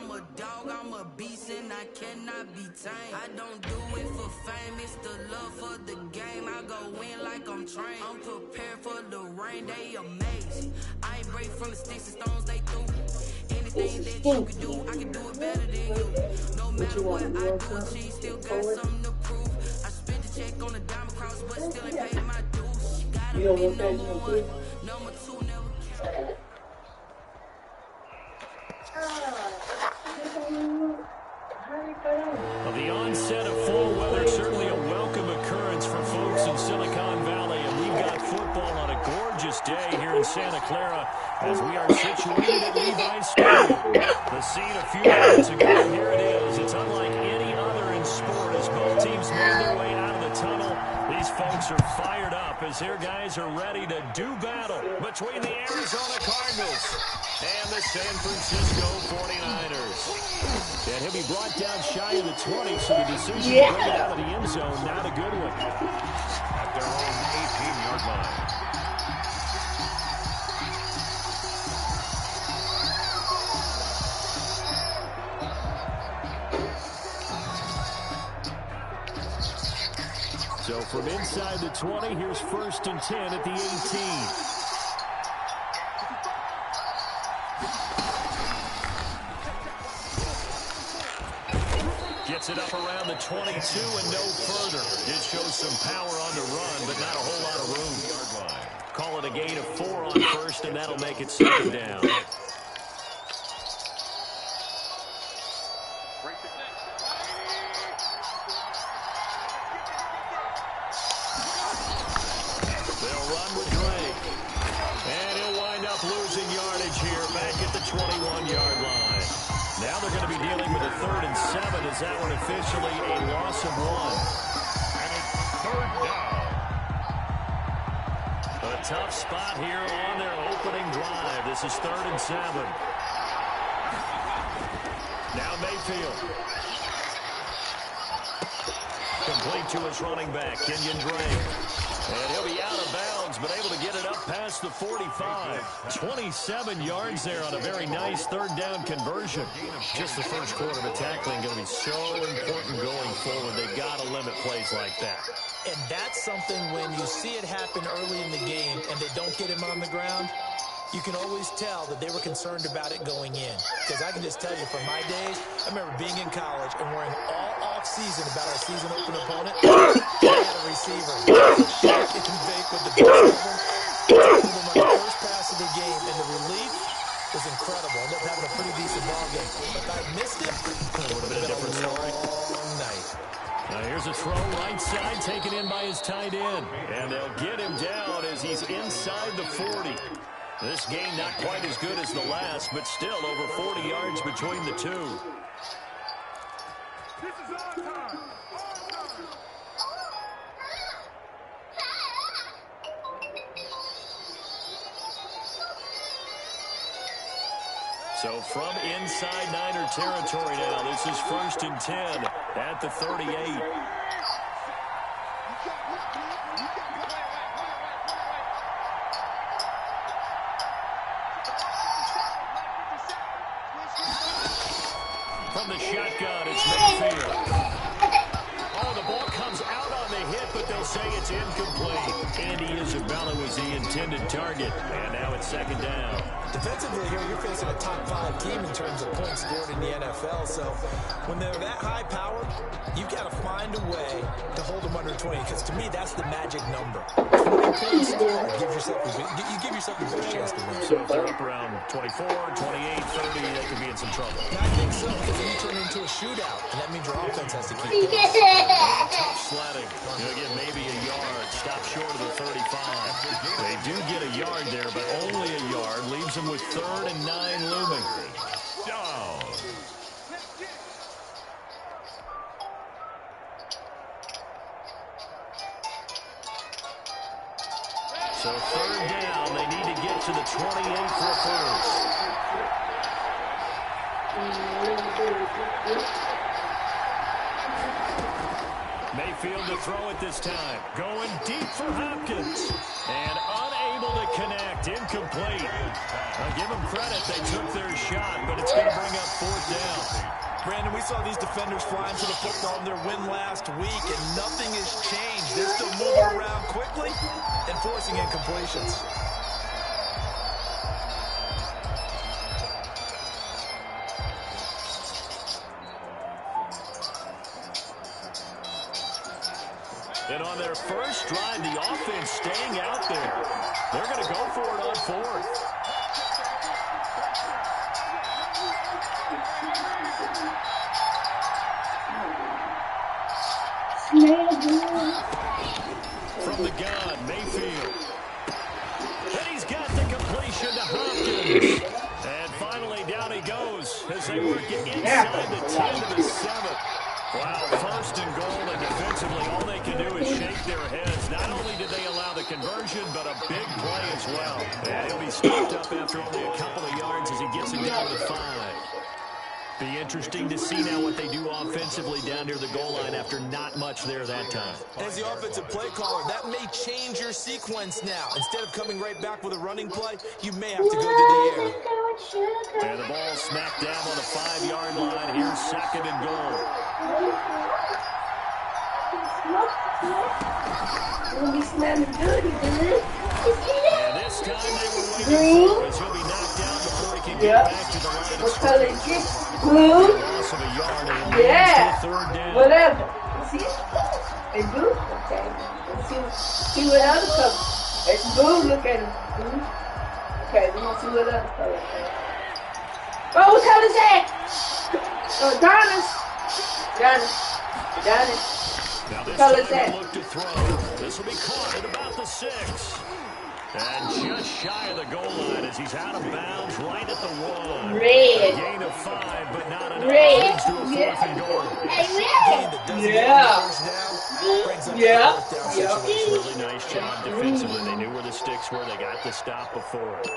I'm a dog, I'm a beast, and I cannot be tamed. I don't do it for fame, it's the love for the game. I go in like I'm trained. I'm prepared for the rain, they amazing. I ain't break from the sticks and stones they threw. Anything that you can do, I can do it better than you. No matter what I do, she still got something to prove. I spent the check on the diamond cross, but still ain't paid my dues. She gotta be number one, number two never count. Well, the onset of fall weather, certainly a welcome occurrence for folks in Silicon Valley, and we've got football on a gorgeous day here in Santa Clara as we are situated at Levi's Stadium. The scene a few moments ago, here it is. It's unlike any other in sport as both teams made their way out of the tunnel. These folks are fired up as their guys are ready to do battle between the Arizona Cardinals and the San Francisco 49ers. And he'll be brought down shy of the 20, so the decision to bring it out of the end zone, not a good one. At their own 18-yard line. So from inside the 20, here's 1st and 10 at the 18. Gets it up around the 22 and no further. It shows some power on the run, but not a whole lot of room. Call it a gain of 4 on 1st, and that'll make it 2nd down. They'll run with Drake. And he'll wind up losing yardage here back at the 21-yard line. Now they're going to be dealing with a 3rd and 7 as that one officially a loss of 1. And it's 3rd down. A tough spot here on their opening drive. This is 3rd and 7. Now Mayfield. Complete to his running back, Kenyon Drake. And he'll be out of bounds, but able to get it up past the 45. 27 yards there on a very nice 3rd down conversion. Just the first quarter of tackling going to be so important going forward. They've got to limit plays like that. And that's something when you see it happen early in the game and they don't get him on the ground, you can always tell that they were concerned about it going in. Because I can just tell you from my days, I remember being in college and worrying all off-season about our season open opponent. They had a receiver. Shaq and Vic with the best of them. Tackled him on the first pass of the game, and the relief was incredible. Ended up having a pretty decent ball game. But if I missed it, it would have been a different story. Long night. Now here's a throw right side taken in by his tight end. And they'll get him down as he's inside the 40. This game not quite as good as the last, but still over 40 yards between the two. This is our time. So from inside Niner territory now, this is 1st and 10 at the 38. From the shotgun, it's Mayfield. Oh, the ball comes out on the hit, but they'll say it's incomplete. Andy Isabella was the intended target, and now it's 2nd down. Defensively here, you're facing a top 5 team in terms of points scored in the NFL. So when they're that high powered, you've got to find a way to hold them under 20. Because to me, that's the magic number. 20 points scored, you give yourself a good chance to win. So if they're up around 24, 28, 30, they could be in some trouble. And I think so, because then you turn into a shootout, and that means your offense has to keep pace. Tough sledding. You'll get maybe a yard. Stop short of the 35. They do get a yard there, but only a yard. Leaves them with 3rd and 9 looming. Down. So 3rd down. They need to get to the 28 for a first. backfield to throw it this time. Going deep for Hopkins. And unable to connect. Incomplete. I'll give them credit. They took their shot, but it's going to bring up 4th down. Brandon, we saw these defenders flying to the football in their win last week, and nothing has changed. They're still moving around quickly and forcing incompletions. And on their first drive, the offense staying out there. They're going to go for it on 4th. From the gun, Mayfield. And he's got the completion to Hopkins. And finally, down he goes as they work it inside the 10 to the 7. Wow, 1st and goal, and defensively, all they can do is shake their heads. Not only did they allow the conversion, but a big play as well. And he'll be stopped up after only a couple of yards as he gets it down to 5. Be interesting to see now what they do offensively down near the goal line after not much there that time. As the offensive play caller, that may change your sequence now. Instead of coming right back with a running play, you may have to go to the air. And the ball smacked down on the 5-yard line. Here's 2nd and goal. And this time they were waiting for as he'll be knocked down before he can get back to the line of scrimmage. Blue? Loss of a yard and Yeah. 3rd down. Whatever. See? It's blue? Okay. Let's see what other color. It's blue. Look at it. Blue. Okay, we're going to see what other color. Oh, what color is that? Donis. Now this color is time that? he'll look to throw. This will be caught at about the 6. And just shy of the goal line as he's out of bounds right at the 1. Red. A gain of 5, but not enough. Red. Leads to a 4th and goal. Yeah. Really nice job defensively. They knew where the sticks were. They got the stop before it.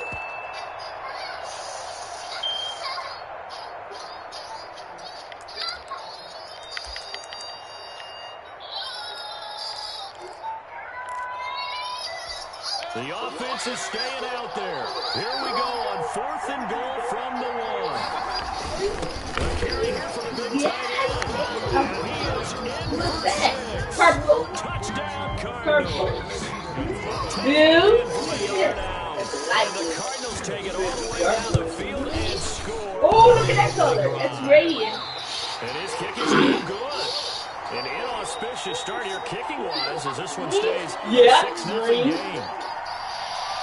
The offense is staying out there. Here we go on 4th and goal from the 1. A carry here for the big tight end. And he is in for the 6. Purple. Touchdown, Cardinals. Blue. And the Cardinals take it all the way down the field and score. Oh, look at that color. That's radiant. And his kick is no good. An inauspicious start here kicking-wise as this one stays 6-0 game.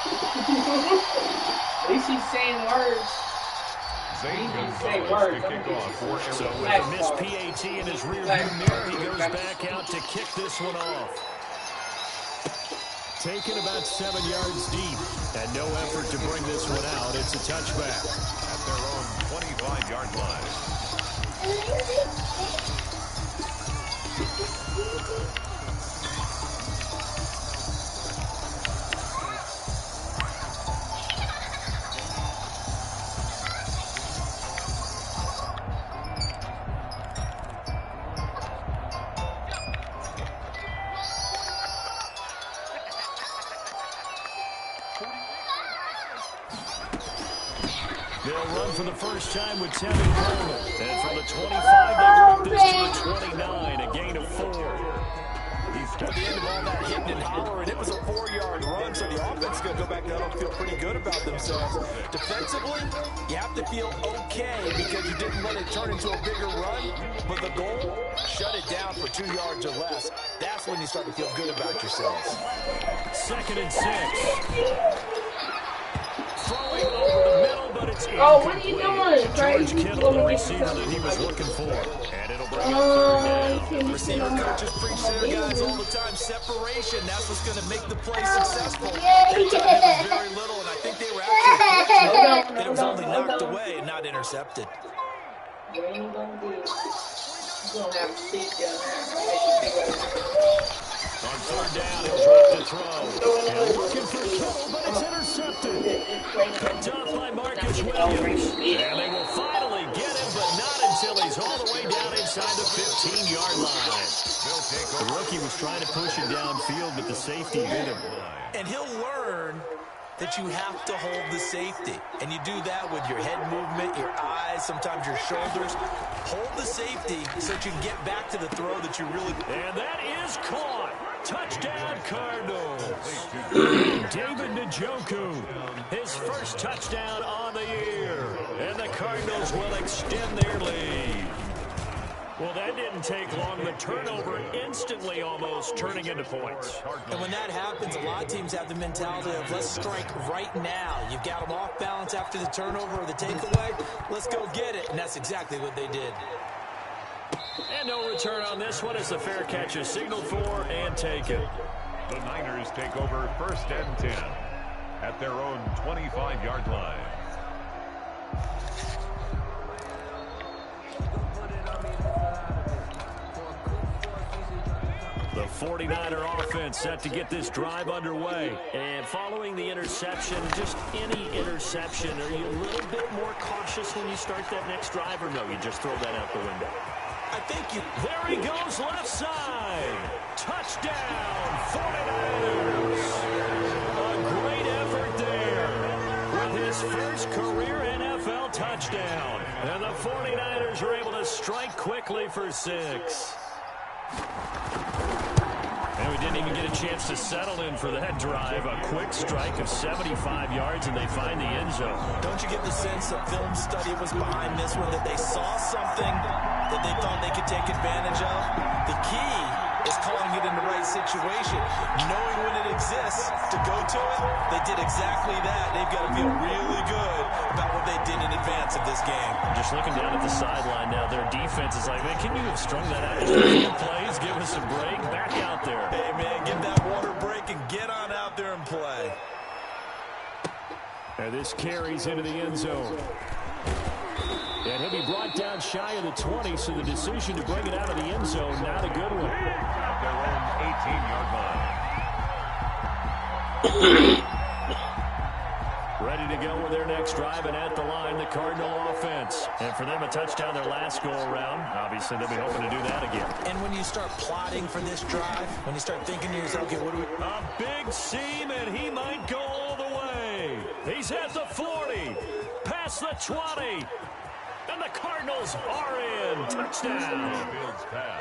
At least he's saying words. Say words. So with a missed PAT in his rearview mirror, he goes back out to kick this one off. Taken about 7 yards deep, and no effort to bring this one out. It's a touchback at their own 25-yard line. They'll run for the first time with Tevin Coleman. And from the 25, they work this to the 29, a gain of 4. At the end of all that hitting and hollering, it was a 4-yard run, so the offense is going to go back down and feel pretty good about themselves. Defensively, you have to feel okay because you didn't let it turn into a bigger run, but the goal, shut it down for 2 yards or less. That's when you start to feel good about yourselves. 2nd and 6. Throwing over the middle, but it's incomplete. Oh, what are you doing, Trey? George Kittle, the receiver that he was looking for. And it'll bring up 3rd down. Receiver coaches preach to their guys all the time. Separation, that's what's going to make the play successful. That time it was very little, and I think they were actually fortunate that it was only knocked away and not intercepted. You ain't gonna do it. You're gonna have to sit down there. On 3rd down, he'll drop the throw. And looking for Kittle, but it's intercepted. Picked off by Marcus Williams. And they will finally get him, but not until he's all the way down inside the 15-yard line. The rookie pushing downfield, but the safety hit him. And he'll learn that you have to hold the safety. And you do that with your head movement, your eyes, sometimes your shoulders. Hold the safety so that you can get back to the throw that you really... And that is caught. Touchdown, Cardinals. David Njoku, his first touchdown on the year. And the Cardinals will extend their lead. Well, that didn't take long. The turnover instantly almost turning into points. And when that happens, a lot of teams have the mentality of let's strike right now. You've got them off balance after the turnover or the takeaway. Let's go get it. And that's exactly what they did. And no return on this one as the fair catch is signaled for and taken. The Niners take over 1st and 10 at their own 25-yard line. The 49er offense set to get this drive underway. And following the interception, just any interception, are you a little bit more cautious when you start that next drive, or no, you just throw that out the window? I think you... There he goes, left side. Touchdown, 49ers. A great effort there with his first career NFL touchdown. And the 49ers are able to strike quickly for 6. And we didn't even get a chance to settle in for that drive. A quick strike of 75 yards, and they find the end zone. Don't you get the sense that film study was behind this one, that they saw something that they thought they could take advantage of? The key is calling it in the right situation, knowing when it exists to go to it. They did exactly that. They've got to feel really good about what they did in advance of this game. Just looking down at the sideline now, their defense is like, man, can you have strung that out just a few plays? Give us a break. Back out there. Hey, man, get that water break and get on out there and play. And this carries into the end zone. And he'll be brought down shy of the 20, so the decision to bring it out of the end zone, not a good one. At their own 18-yard line. Ready to go with their next drive, and at the line, the Cardinal offense. And for them, a touchdown their last go-around. Obviously, they'll be hoping to do that again. And when you start plotting for this drive, when you start thinking to yourself, okay, what do we... A big seam, and he might go all the way. He's at the 40, past the 20. And the Cardinals are in. Touchdown.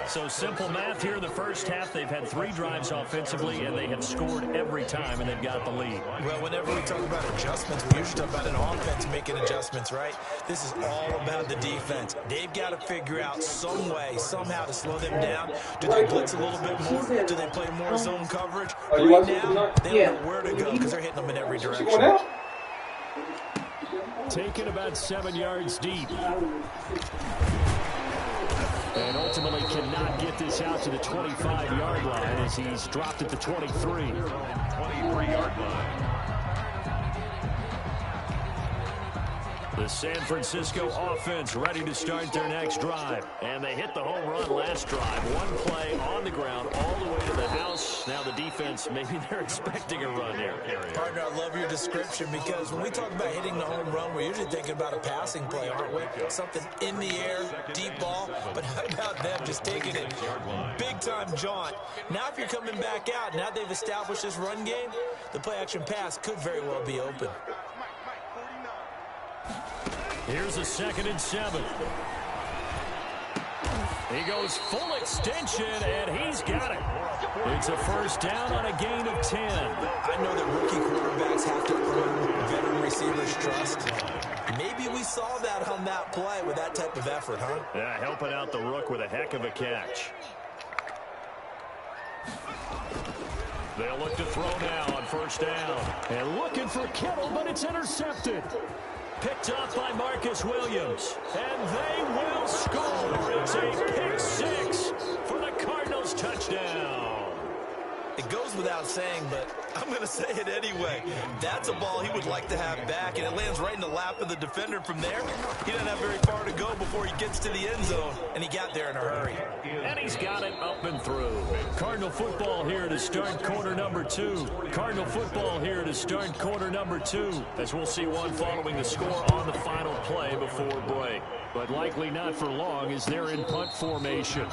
So simple math here in the first half. They've had 3 drives offensively, and they have scored every time, and they've got the lead. Well, whenever we talk about adjustments, we usually talk about an offense making adjustments, right? This is all about the defense. They've got to figure out some way, somehow to slow them down. Do they blitz a little bit more? Do they play more zone coverage? Right now, they don't know where to go because they're hitting them in every direction. Taken about 7 yards deep. And ultimately cannot get this out to the 25-yard line as he's dropped at the 23. 23-yard line. The San Francisco offense ready to start their next drive. And they hit the home run last drive. One play on the ground all the way to the house. Now the defense, maybe they're expecting a run here. Partner, I love your description because when we talk about hitting the home run, we're usually thinking about a passing play, aren't we? Something in the air, deep ball. But how about them just taking it big-time jaunt? Now if you're coming back out, now they've established this run game, the play-action pass could very well be open. Here's a 2nd and 7. He goes full extension, and he's got it. It's a first down on a gain of 10. I know that rookie quarterbacks have to earn veteran receivers' trust. Maybe we saw that on that play with that type of effort, huh? Yeah, helping out the rook with a heck of a catch. They'll look to throw now on first down. And looking for Kittle, but it's intercepted. Picked up by Marcus Williams. And they will score. It's a pick 6 for the Cardinals touchdown. It goes without saying, but I'm going to say it anyway. That's a ball he would like to have back, and it lands right in the lap of the defender from there. He doesn't have very far to go before he gets to the end zone, and he got there in a hurry. And he's got it up and through. Cardinal football here to start quarter number 2. Cardinal football here to start quarter number 2, as we'll see one following the score on the final play before break. But likely not for long as they're in punt formation.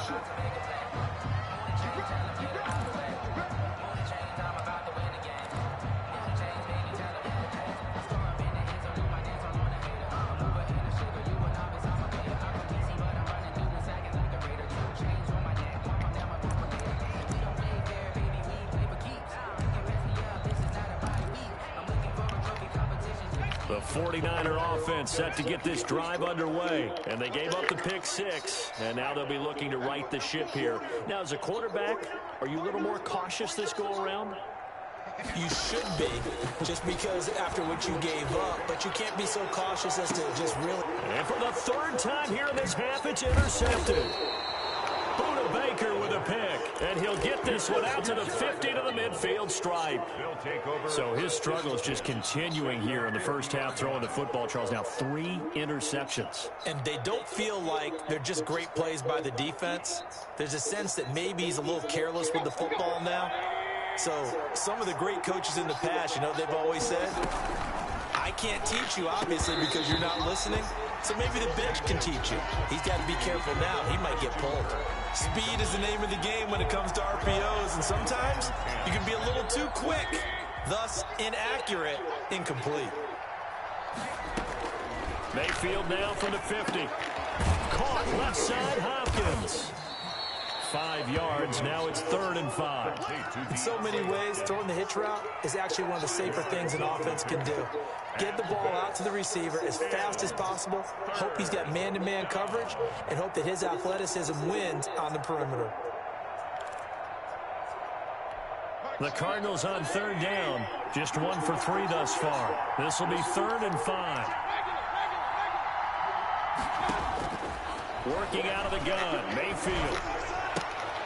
49er offense set to get this drive underway. And they gave up the pick 6, and now they'll be looking to right the ship here. Now, as a quarterback, are you a little more cautious this go-around? You should be, just because after what you gave up, but you can't be so cautious as to just really... And for the 3rd time here in this half, it's intercepted. Buda Baker with a pick, and he'll get this one out to the 50 to the midfield stripe. So his struggle is just continuing here in the first half, throwing the football, Charles. Now 3 interceptions. And they don't feel like they're just great plays by the defense. There's a sense that maybe he's a little careless with the football now. So some of the great coaches in the past, you know, they've always said, I can't teach you, obviously, because you're not listening. So maybe the bench can teach you. He's got to be careful now. He might get pulled. Speed is the name of the game when it comes to RPOs, and sometimes you can be a little too quick, thus inaccurate, incomplete. Mayfield now from the 50. Caught left side, Hopkins. 5 yards, now it's 3rd and 5. In so many ways, throwing the hitch route is actually one of the safer things an offense can do. Get the ball out to the receiver as fast as possible, hope he's got man-to-man coverage, and hope that his athleticism wins on the perimeter. The Cardinals on 3rd down, just 1 for 3 thus far. This will be 3rd and 5. Working out of the gun, Mayfield.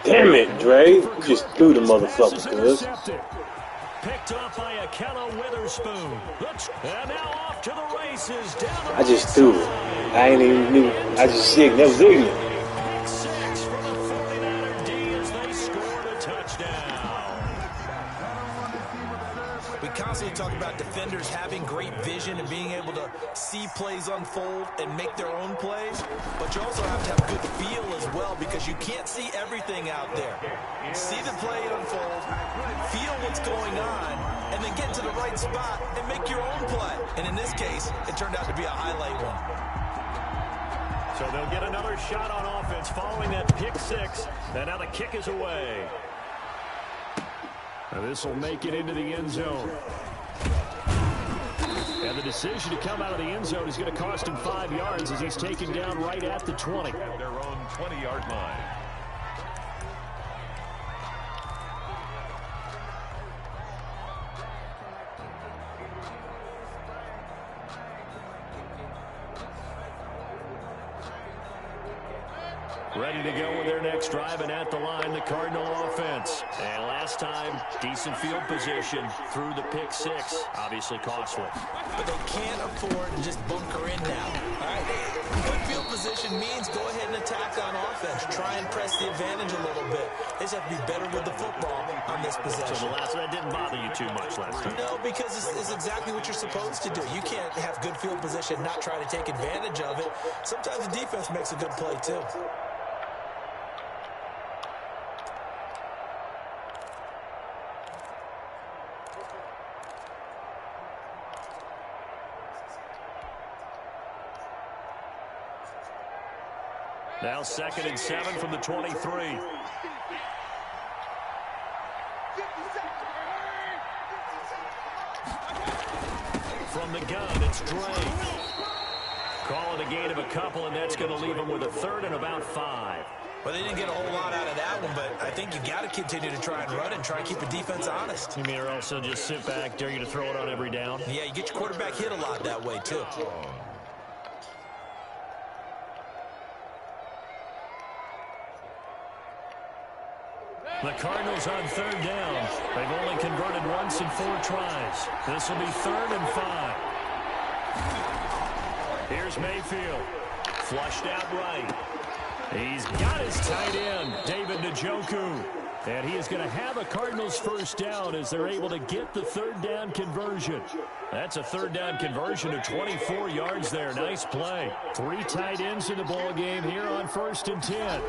Damn it, Dre. You just threw the motherfucker, cuz. Picked up by Akella Witherspoon. And now off to the races. Down the I just threw it. I ain't even knew. I just sick. That was ignorant. Pick 6 for the 49er D as they scored a touchdown. We constantly talk about defenders having great vision and being able to see plays unfold and make their own plays, but you also have to have good feel as well, because you can't see everything out there. See the play unfold, feel what's going on, and then get to the right spot and make your own play. And in this case, it turned out to be a highlight one. So they'll get another shot on offense following that pick 6, and now the kick is away. Now this will make it into the end zone. And the decision to come out of the end zone is going to cost him 5 yards as he's taken down right at the 20. At their own 20-yard line. Ready to go with their next drive, and at the line, the Cardinal offense. And last time, decent field position through the pick 6. Obviously costly. But they can't afford to just bunker in now. All right? Good field position means go ahead and attack on offense. Try and press the advantage a little bit. They just have to be better with the football on this possession. So the last one didn't bother you too much last time? No, because it's exactly what you're supposed to do. You can't have good field position, not try to take advantage of it. Sometimes the defense makes a good play, too. Now 2nd and 7 from the 23. From the gun, it's Drake. Calling a gain of a couple, and that's going to leave him with a 3rd and about 5. Well, they didn't get a whole lot out of that one, but I think you got to continue to try and run and try and keep the defense honest. You mean or also just sit back, dare you to throw it on every down? Yeah, you get your quarterback hit a lot that way, too. The Cardinals on 3rd down. They've only converted once in 4 tries. This will be 3rd and 5. Here's Mayfield. Flushed out right. He's got his tight end, David Njoku. And he is going to have a Cardinals first down as they're able to get the 3rd down conversion. That's a 3rd down conversion of 24 yards there. Nice play. 3 tight ends in the ball game here on 1st and 10.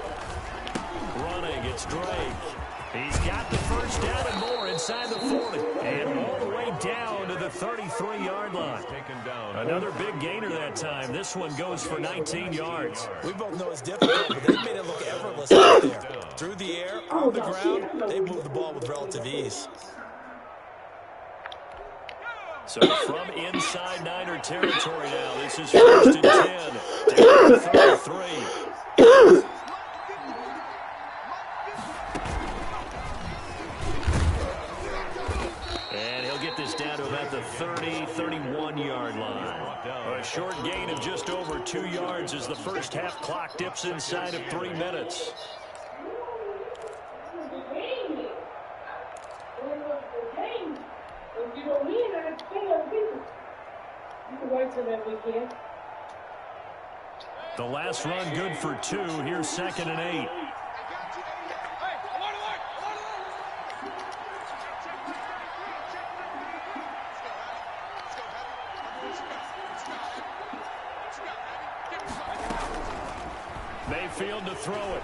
Running, it's Drake. He's got the first down and more inside the 40. And all the way down to the 33-yard line. Taken down. Another big gainer that time. This one goes for 19 yards. We both know it's difficult, but they made it look effortless out there. Through the air, on the ground, they moved the ball with relative ease. So from inside Niner territory now, this is 1st and 10. Down to 33. And he'll get this down to about the 31-yard line. A short gain of just over 2 yards as the first half clock dips inside of 3 minutes. The last run good for 2. Here's 2nd and 8. Mayfield to throw it.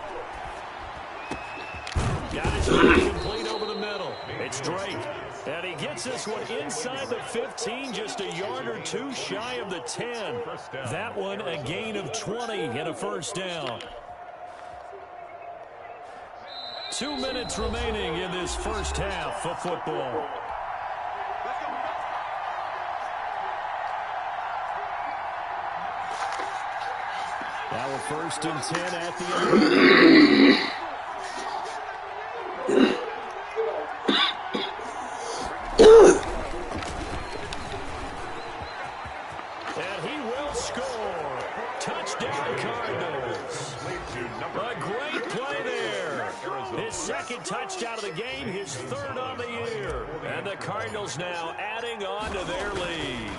Got his complete over the middle. It's Drake. And he gets this one inside the 15, just a yard or 2 shy of the 10. That one a gain of 20 and a first down. 2 minutes remaining in this first half of football. Now a 1st and 10 at the end. And he will score. Touchdown Cardinals. A great play there. His 2nd touchdown of the game, his 3rd on the year. And the Cardinals now adding on to their lead.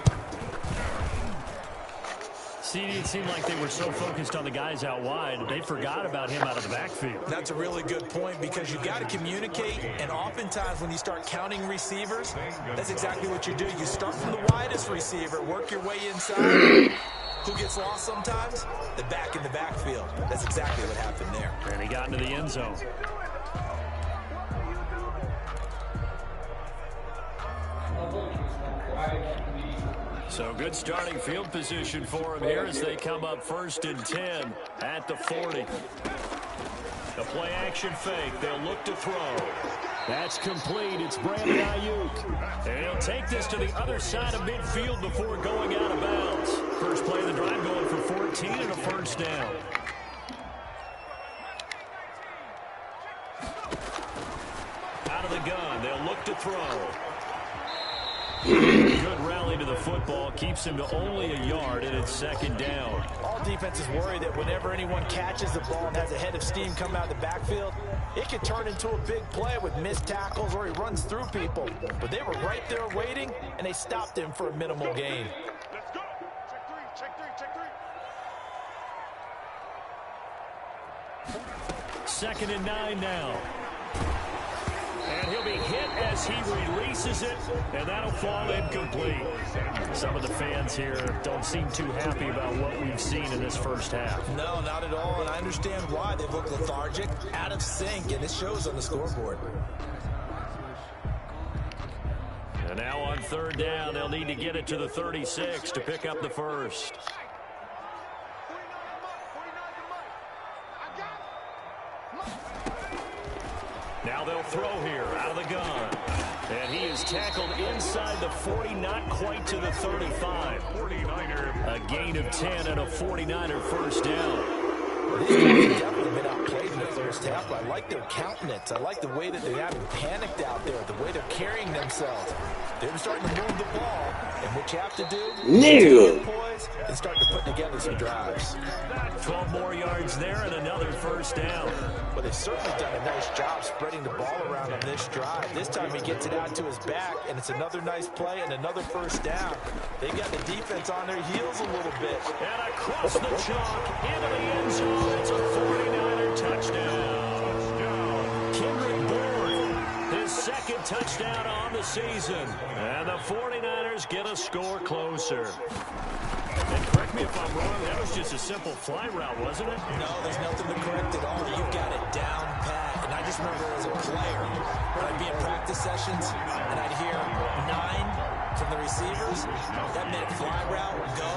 It seemed like they were so focused on the guys out wide, they forgot about him out of the backfield. That's a really good point because you've got to communicate, and oftentimes when you start counting receivers, that's exactly what you do. You start from the widest receiver, work your way inside. Who gets lost sometimes? The back in the backfield. That's exactly what happened there. And he got into the end zone. So good starting field position for him here as they come up 1st and 10 at the 40. The play action fake. They'll look to throw. That's complete. It's Brandon Ayuk. And he'll take this to the other side of midfield before going out of bounds. First play of the drive going for 14 and a first down. Out of the gun. They'll look to throw. Good rally to the football. Keeps him to only a yard, and it's 2nd down. All defenses worry that whenever anyone catches the ball and has a head of steam come out of the backfield, it could turn into a big play with missed tackles or he runs through people. But they were right there waiting, and they stopped him for a minimal gain. Let's go. Check three. 2nd and 9 now. And he'll be hit as he releases it, and that'll fall incomplete. Some of the fans here don't seem too happy about what we've seen in this first half. No, not at all, and I understand why. They look lethargic, out of sync, and it shows on the scoreboard. And now on 3rd down, they'll need to get it to the 36 to pick up the first. Now they'll throw here out of the gun. And he is tackled inside the 40, not quite to the 35. 49er. A gain of 10 and a 49er first down. These guys have definitely been outplayed in the first half. I like their countenance. I like the way that they haven't panicked out there, the way they're carrying themselves. They're starting to move the ball, and what you have to do is poise and start to put together some drives. 12 more yards there and another first down. But they've certainly done a nice job spreading the ball around on this drive. This time he gets it out to his back, and it's another nice play and another first down. They got the defense on their heels a little bit. And across the chalk into the end zone. It's a 49er touchdown. Kendrick Bourne, his 2nd touchdown on the season. And the 49ers get a score closer. And correct me if I'm wrong, that was just a simple fly route, wasn't it? No, there's nothing to correct at all. You've got it down pat. And I just remember as a player, when I'd be in practice sessions, and I'd hear 9 from the receivers. That meant fly route, go,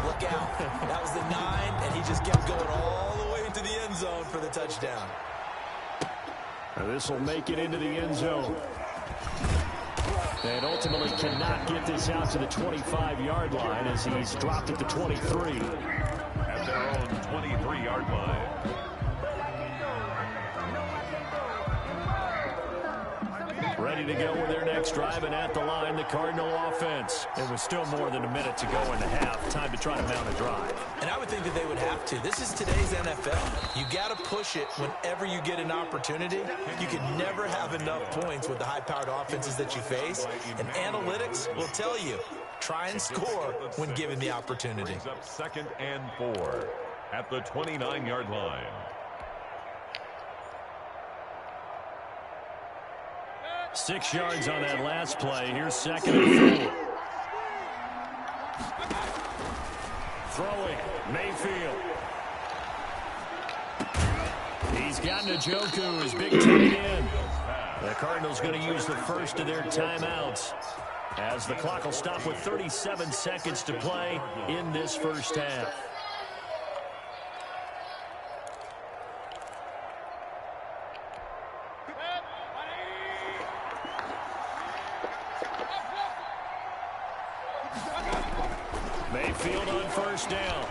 look out. That was the 9, and he just kept going all the way into the end zone for the touchdown. This will make it into the end zone. And ultimately cannot get this out to the 25-yard line as he's dropped at the 23. At their own 23-yard line. Ready to go with their next drive, and at the line, the Cardinal offense. It was still more than a minute to go in the half. Time to try to mount a drive. And I would think that they would have to. This is today's NFL. You got to push it whenever you get an opportunity. You can never have enough points with the high-powered offenses that you face. And analytics will tell you, try and score when given the opportunity. Brings up 2nd and 4 at the 29-yard line. Six yards on that last play. Here's 2nd and 4. Throwing, Mayfield. He's got Njoku, his big tight end. The Cardinals going to use the first of their timeouts as the clock will stop with 37 seconds to play in this first half. Mayfield on first down.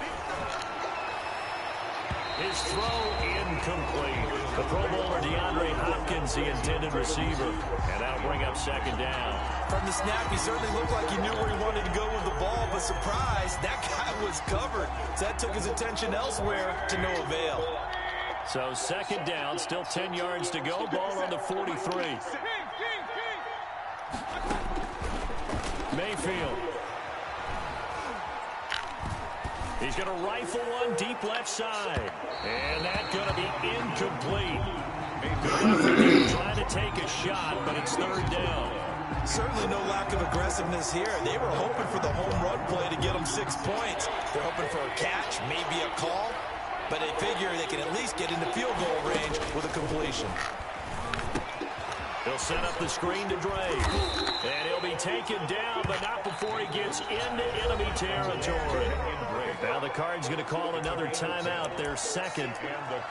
His throw incomplete. The Pro Bowler DeAndre Hopkins, the intended receiver. And that'll bring up 2nd down. From the snap, he certainly looked like he knew where he wanted to go with the ball, but surprise, that guy was covered. So that took his attention elsewhere to no avail. So 2nd down, still 10 yards to go. Ball on the 43. Mayfield. He's going to rifle one deep left side. And that's going to be incomplete. Trying to take a shot, but it's 3rd down. Certainly no lack of aggressiveness here. They were hoping for the home run play to get them 6 points. They're hoping for a catch, maybe a call. But they figure they can at least get into field goal range with a completion. He'll set up the screen to Dre. And he'll be taken down, but not before he gets into enemy territory. Now the Cards going to call another timeout, their 2nd,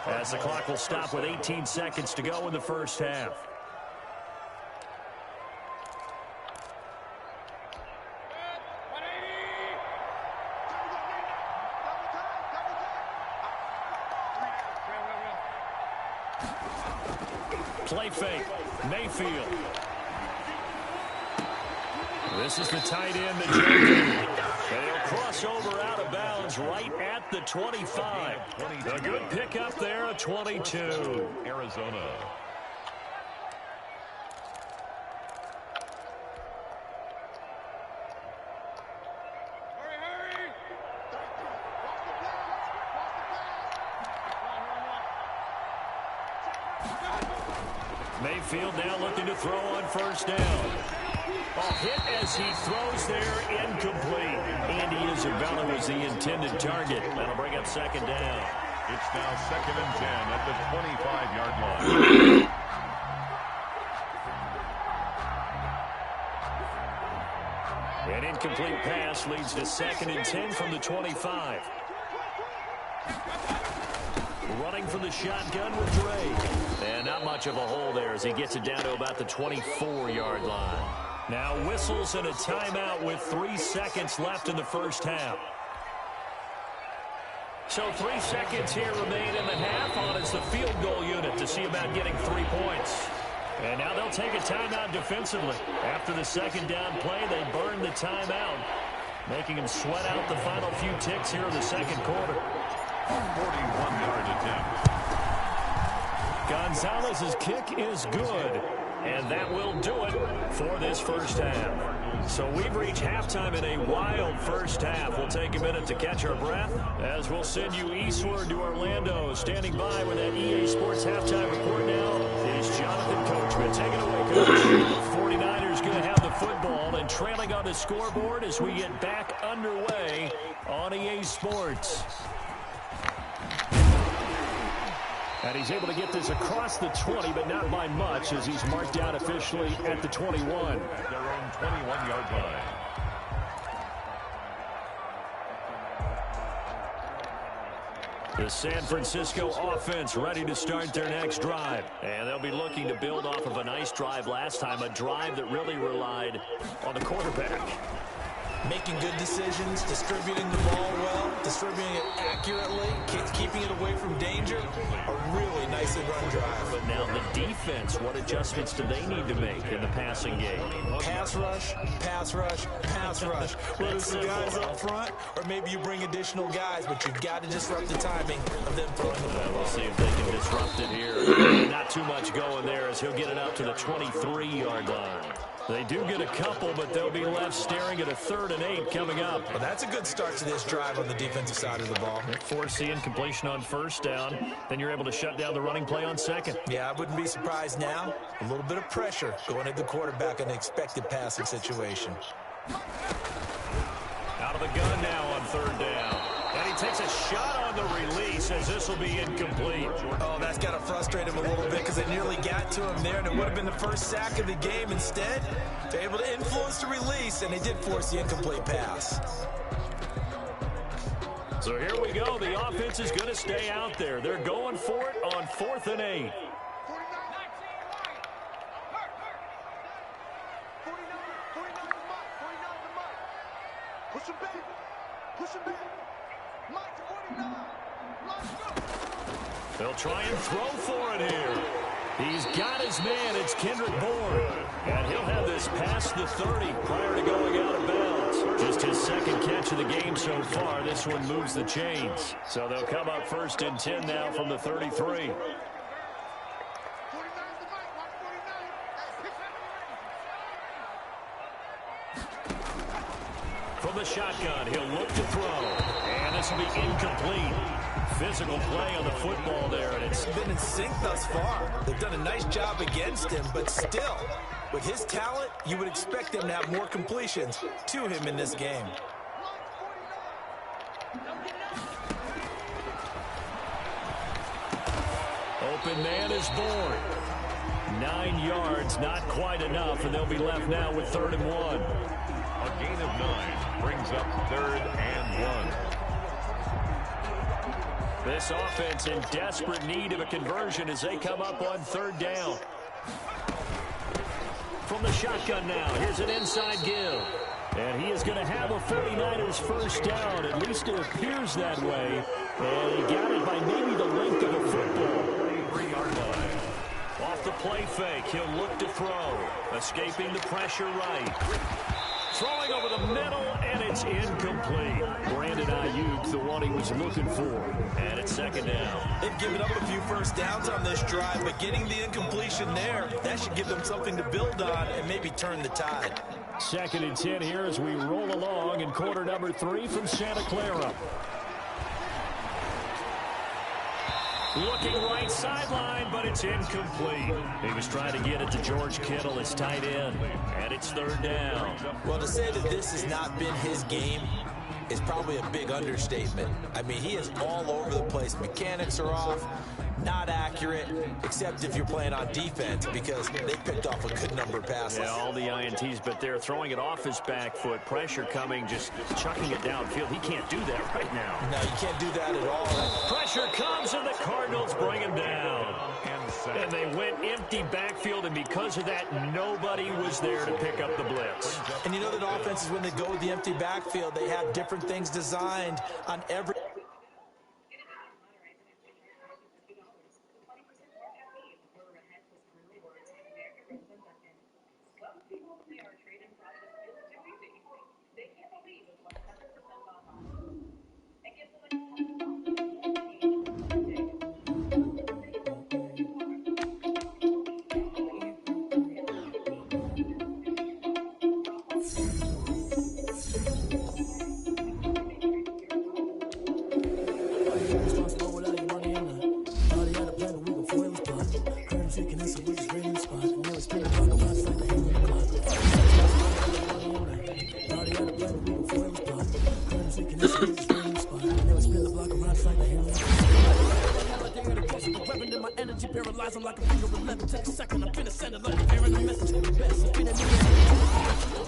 as the clock will stop with 18 seconds to go in the first half. Play fake. Mayfield. This is the tight end, Njoku. And he'll cross over out of bounds right at the 25. A good pickup there, a 22. Arizona. Mayfield now looking to throw on first down. Hit as he throws there, incomplete. Andy Isabella was the intended target. That'll bring up 2nd down. It's now 2nd and 10 at the 25-yard line. An incomplete pass leads to 2nd and 10 from the 25. Running for the shotgun with Dre. And not much of a hole there as he gets it down to about the 24-yard line. Now whistles and a timeout with 3 seconds left in the first half. So 3 seconds here remain in the half. On is the field goal unit to see about getting 3 points. And now they'll take a timeout defensively. After the 2nd down play, they burn the timeout, making them sweat out the final few ticks here in the 2nd quarter. 41-yard attempt. Gonzalez's kick is good, and that will do it for this first half. So we've reached halftime in a wild first half. We'll take a minute to catch our breath as we'll send you eastward to Orlando. Standing by with that EA Sports halftime report now is Jonathan Coachman. Take it away, Coach. 49ers going to have the football and trailing on the scoreboard as we get back underway on EA Sports. And he's able to get this across the 20, but not by much, as he's marked out officially at the 21. At their own 21-yard line. The San Francisco offense ready to start their next drive. And they'll be looking to build off of a nice drive last time, a drive that really relied on the quarterback. Making good decisions, distributing the ball well, distributing it accurately, keeping it away from danger. A really nicely run drive. But now the defense, what adjustments do they need to make in the passing game? Pass rush, pass rush, pass rush. Whether it's the guys up front or maybe you bring additional guys, but you've got to disrupt the timing of them throwing the ball. We'll see if they can disrupt it here. Not too much going there as he'll get it out to the 23-yard line. They do get a couple, but they'll be left staring at a 3rd and 8 coming up. Well, that's a good start to this drive on the defensive side of the ball. Force the incompletion on 1st down. Then you're able to shut down the running play on 2nd. Yeah, I wouldn't be surprised now. A little bit of pressure going at the quarterback in an expected passing situation. Out of the gun now on 3rd down. And he takes a shot on the release as this will be incomplete. Oh, that's got to frustrate him a little bit because they nearly got to him there, and it would have been the first sack of the game. Instead, they're able to influence the release, and they did force the incomplete pass. So here we go. The offense is going to stay out there. They're going for it on 4th and 8. Push him back. Push him back. Mike 49. They'll try and throw for it here. He's got his man. It's Kendrick Bourne. And he'll have this past the 30 prior to going out of bounds. Just his 2nd catch of the game so far. This one moves the chains. So they'll come up 1st and 10 now from the 33. From the shotgun, he'll look to throw. And this will be incomplete. Physical play on the football there, and it's been in sync thus far. They've done a nice job against him, but still, with his talent, you would expect them to have more completions to him in this game. Open man is Bourne. 9 yards, not quite enough, and they'll be left now with 3rd and 1. A gain of 9 brings up 3rd and 1. This offense in desperate need of a conversion as they come up on 3rd down. From the shotgun now, here's an inside give. And he is going to have a 49ers 1st down. At least it appears that way. And he got it by maybe the length of a football. 3-yard line. Off the play fake, he'll look to throw. Escaping the pressure right. Throwing over the middle, and it's incomplete. Brandon Ayuk, the one he was looking for. And it's 2nd down. They've given up a few 1st downs on this drive, but getting the incompletion there, that should give them something to build on and maybe turn the tide. 2nd and 10 here as we roll along in quarter number 3 from Santa Clara. Looking right sideline, but it's incomplete. He was trying to get it to George Kittle, his tight end, and it's 3rd down. Well, to say that this has not been his game is probably a big understatement. I mean, he is all over the place. Mechanics are off, not accurate, except if you're playing on defense, because they picked off a good number of passes. Yeah, all the INTs, but they're throwing it off his back foot. Pressure coming, just chucking it downfield. He can't do that right now. No, you can't do that at all. Pressure comes, and the Cardinals bring him down. And they went empty backfield, and because of that, nobody was there to pick up the blitz. And you know that offenses, when they go with the empty backfield, they have different things designed on every... Paralyze them like a finger 11. Take a second, I'm finna send it like a bear in a message to the best. I'm finna do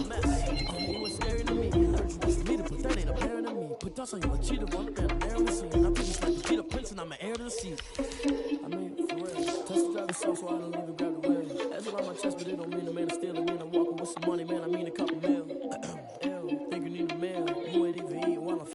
it. Mess. You was staring at me. Heard you just for me to put that ain't a parent of me. Put thoughts on you, a cheetah, one man, I'm there on the scene. I'm just like the Peter Prince and I'm an heir to the seat. I mean, for real. Test the driver so I don't even grab the wheel. That's around my chest, but it don't mean a man is stealing. I mean, I'm walking with some money, man, I mean a couple mil.